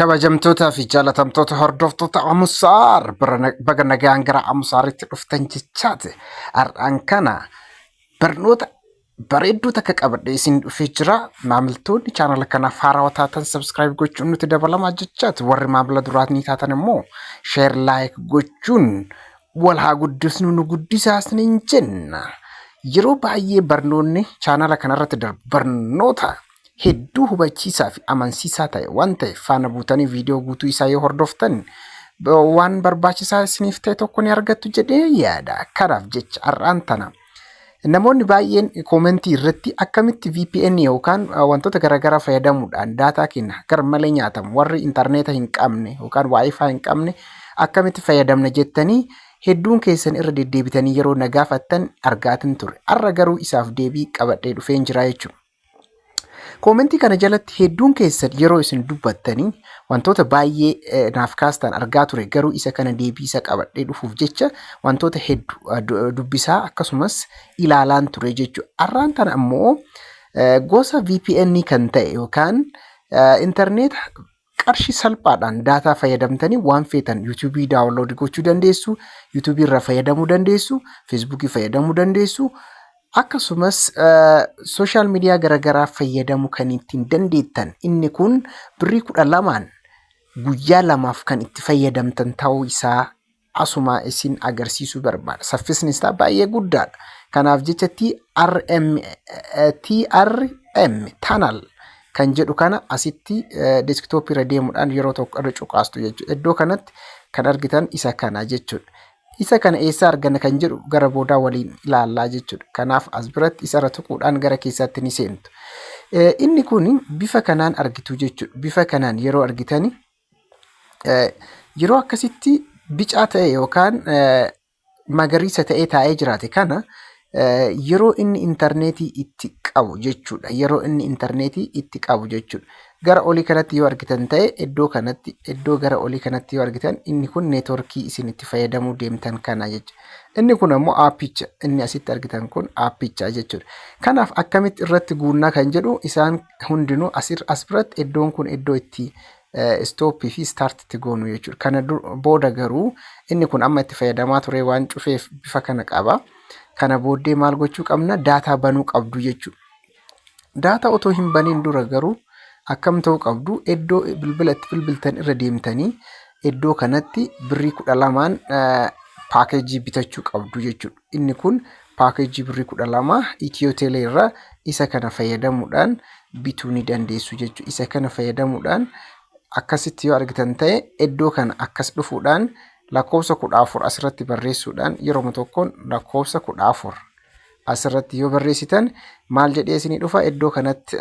Kabajamtootaa fi jaalatamtoota hordoftoota Amusaar baga nagaan gara Amusaaritti dhuftan jechaati. Har'aan kana barnoota bareedduu takka qabadhee isin dhufee jira. Maamiltoonni chaanala kanaaf haarawaa taatan sabskiraayib gochuun nuti dabalamaa jechaati. Warri maamila duraatii taatan immoo sheer laayik gochuun wal haa guddisnu nu guddisaasni jenna. Yeroo baay'ee barnoonni chaanala kanarratti darbu barnoota hedduu hubachiisaa fi amansiisaa ta'e waan ta'eef faana buutanii viidiyoo guutuu isaa yoo hordoftan waan barbaachisaa isiniif ta'e tokko ni argattu jedhee yaada. Kanaaf jecha har'aan tana namoonni baay'een koomentii irratti akkamitti VPN yookaan wantoota garaagaraa fayyadamuudhaan daataa keenya gar malee nyaatamu warri intarneeta hin qabne yookaan waayifaa hin qabne akkamitti fayyadamna jettanii hedduun keessan irra deddeebitanii yeroo na gaafattan argaatin ture. Har'a garuu isaaf deebii qabadhee dhufeen jira jechuudha. Koomentii kana jalatti hedduun keessan yeroo isin dubbattanii wantoota baay'ee naaf kaastan argaa ture garuu isa kana deebii isa qabadhee dhufuuf jecha wantoota hedduu dubbisaa akkasumas ilaalaan ture jechuudha. Har'aan tana ammoo gosa VPN kan ta'e yookaan intarneeta qarshii salphaadhaan daataa fayyadamtanii waan feetan YouTube daawunloodii gochuu dandeessu, YouTube irra fayyadamuu dandeessu, Facebook fayyadamuu dandeessu. Akkasumas sooshaal miidiyaa garaagaraa fayyadamuu kan ittiin dandeettan inni kun birrii 12 guyyaa lamaaf kan itti fayyadamtan ta'uu isaa asuma isin agarsiisuu barbaada. Saffisni isaa baay'ee guddaadha. Kanaaf jecha TRM tunnel kan jedhu kana asitti deeskitooppii irra deemuudhaan yeroo tokko irra cuqaastu jechuudha. Iddoo kanatti kan argitan isa kana jechuudha. Isa kana eessa arganna kan jedhu gara boodaa waliin ilaallaa jechuudha. Kanaaf as biratti isa irra tuquudhaan gara keessaatti ni seentu. Inni kun bifa kanaan argitu jechuudha. Bifa kanaan yeroo argitani yeroo akkasitti bicaa ta'e yookaan magariisa ta'ee taa'ee jiraate kana yeroo inni intarneetii itti qabu jechuudha. Yeroo inni intarneetii itti qabu jechuudha. Gara olii kanatti yoo argitan ta'e iddoo gara olii kanatti yoo argitan inni kun neetworkii isin itti fayyadamuu deemtan kana jechuudha. Inni kun ammoo aappicha inni asitti argitan kun aappicha jechuudha. Kanaaf akkamitti irratti guunnaa kan jedhu isaan hundinuu as biratti iddoon kun iddoo itti stooppii fi staartitti goonu jechuudha. Kana booda garuu inni kun amma itti fayyadamaa ture waan cufeef bifa kana qaba. Kana booddee maal gochuu qabna? Daataa banuu qabdu jechuudha. Daataa otoo hin baniin dura garuu akkam ta'uu qabdu iddoo bilbila itti bilbiltan irra deemtanii iddoo kanatti birrii 12 paakeejii bitachuu qabdu jechuudha. Inni kun paakeejii birrii 12 Itiyoo Teelee irraa isa kana fayyadamuudhaan bituu ni dandeessu jechuudha. Isa kana fayyadamuudhaan akkasitti yoo argitan ta'e iddoo kana akkas dhufuudhaan lakkoofsa 14 asirratti barreessuudhaan yeroo tokkoon lakkoofsa 14 asirratti yoo barreessitan maal jedhee isinii dhufa iddoo kanatti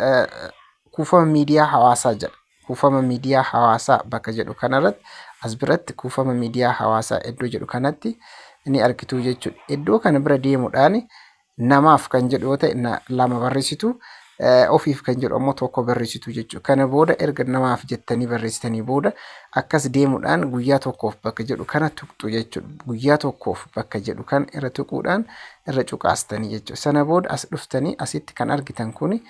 kuufama miidiyaa hawaasaa jedha. Kuufama miidiyaa hawaasaa bakka jedhu kanarratti as biratti kuufama miidiyaa hawaasaa iddoo jedhu kanatti ni argitu jechuudha. Iddoo kana bira deemuudhaan namaaf kan jedhu yoo ta'e 2 barreessitu ofiif kan jedhu ammoo 1 barreessitu jechuudha. Kana booda erga namaaf jettanii barreessitanii booda akkas deemuudhaan guyyaa tokkoof bakka jedhu kana tuqxu jechuudha. Guyyaa tokkoof bakka jedhu kan irra tuquudhaan irra cuqaastanii jechuudha. Sana booda as dhuftanii asitti kan argitan kuni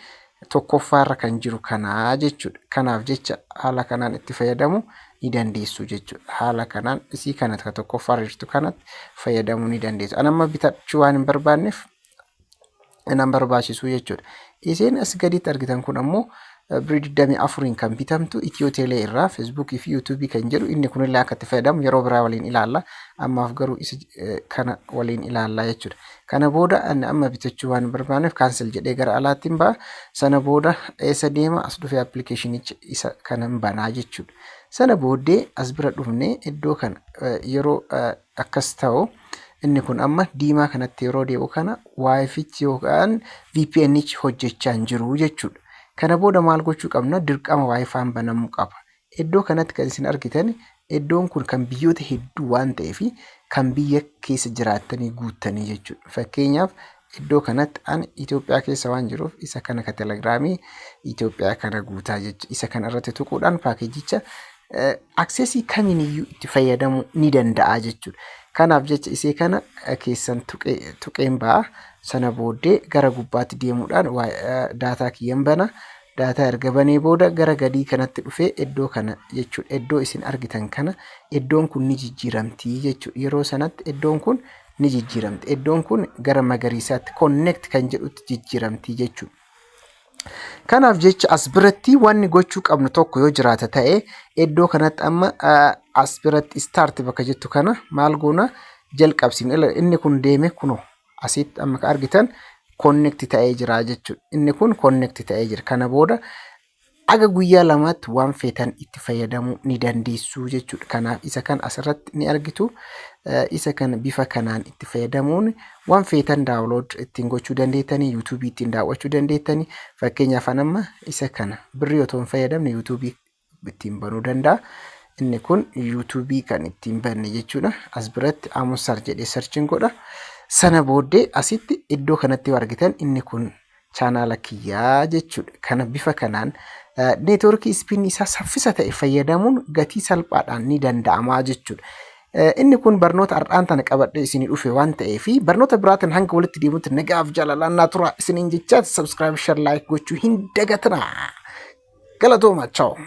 tokkoffaarra kan jiru kanaa jechuudha. Kanaaf jecha haala kanaan itti fayyadamuu ni dandeessu jechuudha. Haala kanaan isii kanatti tokkoffaarra jirtu kanatti fayyadamuu ni dandeessu. Ani amma bitachuu waan hin barbaanneef nan barbaachisu jechuudha. Isiin as gaditti argitan kun ammoo birrii 24 kan bitamtu Itiyoo Teelee irraa Facebook fi YouTube kan jedhu inni kunillee akka itti fayyadamu yeroo biraa waliin ilaalla. Ammaaf garuu kana waliin ilaalla jechuudha. Kana booda ani amma bitachuu waan barbaanneef kaansel jedhee gara alaatti hin ba'a. Sana booda eessa deema as dhufee appilikeeshinicha isa kanan banaa jechuudha. Sana booddee as bira dhufnee iddoo kana yeroo akkas ta'u inni kun amma diimaa kanatti yeroo deemu kana waayifichi yookaan VPNichi hojjechaa hin jiru jechuudha. Kana booda maal gochuu qabna? Dirqama waayifaan banamuu qaba. Iddoo kanatti kan isin argitan iddoon kun kan biyyoota hedduu waan ta'eef kan biyya keessa jiraattanii guuttanii jechuudha. Fakkeenyaaf iddoo kanatti ani Itoophiyaa keessa waan jiruuf isa kana ka telegiraamii Itoophiyaa kana guutaa jechuudha. Isa kana irratti tuquudhaan paakeejicha aksesii kamiiniyyuu itti fayyadamuu ni danda'a jechuudha. Kanaaf jecha isee kana keessan tuqeen ba'a. Sana booddee gara gubbaatti deemuudhaan daataa kiyyan bana. Daataa erga banee booda gara gadii kanatti dhufee iddoo kana jechuudha. Iddoo isin argitan kana iddoon kun ni jijjiiramti jechuudha. Yeroo sanatti iddoon kun ni jijjiiramti. Iddoon kun gara magariisaatti connect kan jedhutti jijjiiramti jechuudha. Kanaaf jecha as biratti wanni gochuu qabnu tokko yoo jiraata ta'e iddoo kanatti amma as biratti start bakka jettu kana maal goona jalqabsiin inni kun deeme kuno asitti amma argitan connect ta'ee jira jechuudha. Inni kun connect ta'ee jira. Kana booda aga guyyaa lamaatti waan feetan itti fayyadamuu ni dandeessu jechuudha. Kanaaf isa kan asirratti ni argitu. Isa kan bifa kanaan itti fayyadamuun waan feetan daawunlood ittiin gochuu dandeettanii, YouTube ittiin daawwachuu dandeettanii. Fakkeenyaaf amma isa kana birrii otoo hin fayyadamne YouTube ittiin banuu danda'a. Inni kun YouTube kan ittiin banne jechuudha. As biratti Amosar jedhee searching godha. Sana booddee asitti iddoo kanatti argitan inni kun chaanaala kiyyaa jechuudha. Kana bifa kanaan neetwoorkii ispiin isaa saffisa ta'e fayyadamuun gatii salphaadhaan ni danda'ama jechuudha. Inni kun barnoota har'aan tana qabadhee isinii dhufe waan ta'eef barnoota biraatiin hanga walitti deemuutti nagaaf jaalalaannaa tura isiniin jechaa subscribe share like gochuu hin dagatinaa. Galatooma. Ciao.